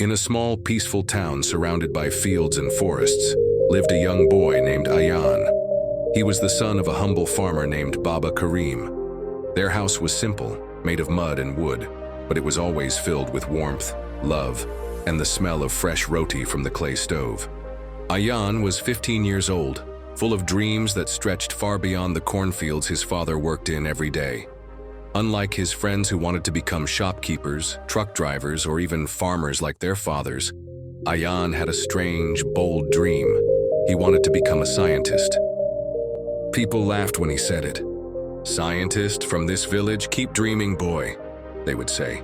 In a small, peaceful town surrounded by fields and forests, lived a young boy named Ayaan. He was the son of a humble farmer named Baba Karim. Their house was simple, made of mud and wood, but it was always filled with warmth, love, and the smell of fresh roti from the clay stove. Ayaan was 15 years old, full of dreams that stretched far beyond the cornfields his father worked in every day. Unlike his friends who wanted to become shopkeepers, truck drivers, or even farmers like their fathers, Ayaan had a strange, bold dream. He wanted to become a scientist. People laughed when he said it. "Scientist from this village, keep dreaming, boy," they would say.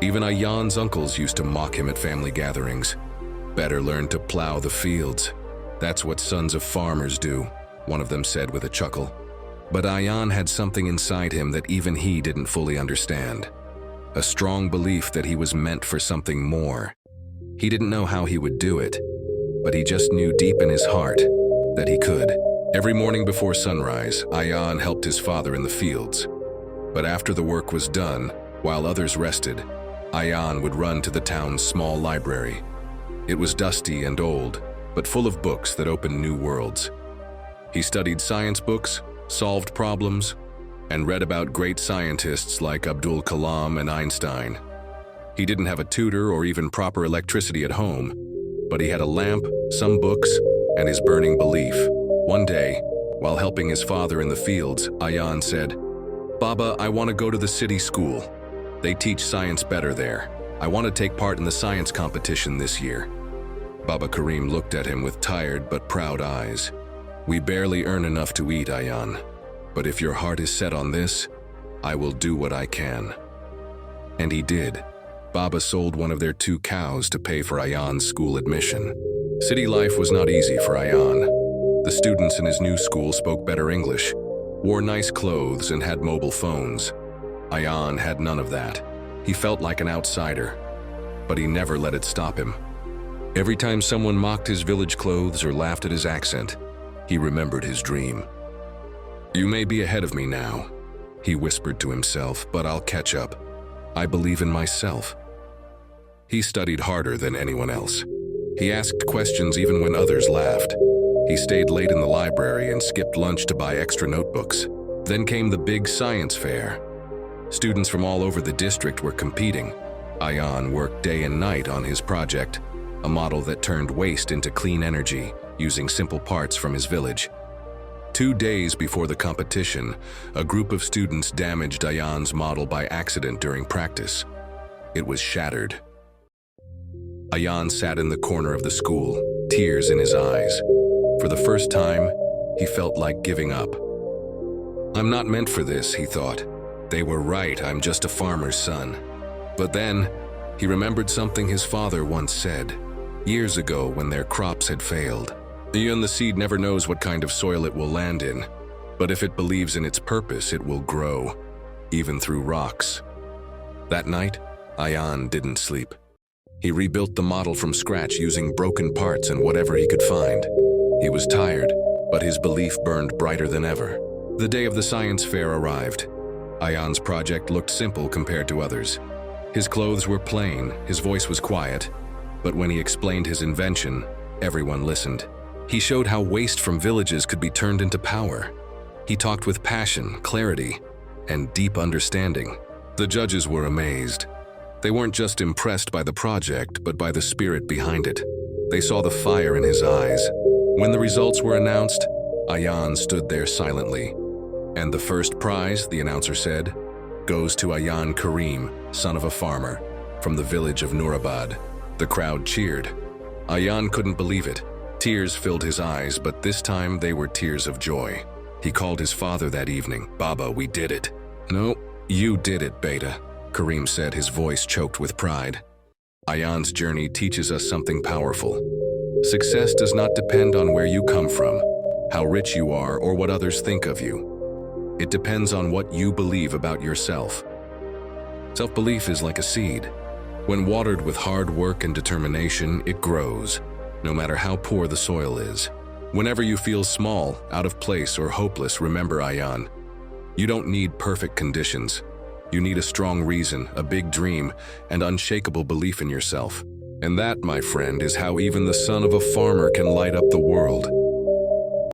Even Ayaan's uncles used to mock him at family gatherings. "Better learn to plow the fields. That's what sons of farmers do," one of them said with a chuckle. But Ayaan had something inside him that even he didn't fully understand. A strong belief that he was meant for something more. He didn't know how he would do it, but he just knew deep in his heart that he could. Every morning before sunrise, Ayaan helped his father in the fields. But after the work was done, while others rested, Ayaan would run to the town's small library. It was dusty and old, but full of books that opened new worlds. He studied science books, solved problems, and read about great scientists like Abdul Kalam and Einstein. He didn't have a tutor or even proper electricity at home, but he had a lamp, some books, and his burning belief. One day, while helping his father in the fields, Ayaan said, "Baba, I want to go to the city school. They teach science better there. I want to take part in the science competition this year." Baba Karim looked at him with tired but proud eyes. "We barely earn enough to eat, Ayaan. But if your heart is set on this, I will do what I can." And he did. Baba sold one of their 2 cows to pay for Ayaan's school admission. City life was not easy for Ayaan. The students in his new school spoke better English, wore nice clothes, and had mobile phones. Ayaan had none of that. He felt like an outsider, but he never let it stop him. Every time someone mocked his village clothes or laughed at his accent, he remembered his dream. "You may be ahead of me now," he whispered to himself, "but I'll catch up. I believe in myself." He studied harder than anyone else. He asked questions even when others laughed. He stayed late in the library and skipped lunch to buy extra notebooks. Then came the big science fair. Students from all over the district were competing. Ayaan worked day and night on his project, a model that turned waste into clean energy, using simple parts from his village. 2 days before the competition, a group of students damaged Ayaan's model by accident during practice. It was shattered. Ayaan sat in the corner of the school, tears in his eyes. For the first time, he felt like giving up. "I'm not meant for this," he thought. "They were right, I'm just a farmer's son." But then, he remembered something his father once said, years ago when their crops had failed. "The seed never knows what kind of soil it will land in, but if it believes in its purpose, it will grow, even through rocks." That night, Ayaan didn't sleep. He rebuilt the model from scratch using broken parts and whatever he could find. He was tired, but his belief burned brighter than ever. The day of the science fair arrived. Ayaan's project looked simple compared to others. His clothes were plain, his voice was quiet, but when he explained his invention, everyone listened. He showed how waste from villages could be turned into power. He talked with passion, clarity, and deep understanding. The judges were amazed. They weren't just impressed by the project, but by the spirit behind it. They saw the fire in his eyes. When the results were announced, Ayaan stood there silently. "And the first prize," the announcer said, "goes to Ayaan Karim, son of a farmer, from the village of Nurabad." The crowd cheered. Ayaan couldn't believe it. Tears filled his eyes, but this time they were tears of joy. He called his father that evening. "Baba, we did it." "No, you did it, Beta," Karim said, his voice choked with pride. Ayaan's journey teaches us something powerful. Success does not depend on where you come from, how rich you are, or what others think of you. It depends on what you believe about yourself. Self-belief is like a seed. When watered with hard work and determination, it grows, no matter how poor the soil is. Whenever you feel small, out of place, or hopeless, remember Ayaan. You don't need perfect conditions. You need a strong reason, a big dream, and unshakable belief in yourself. And that, my friend, is how even the son of a farmer can light up the world.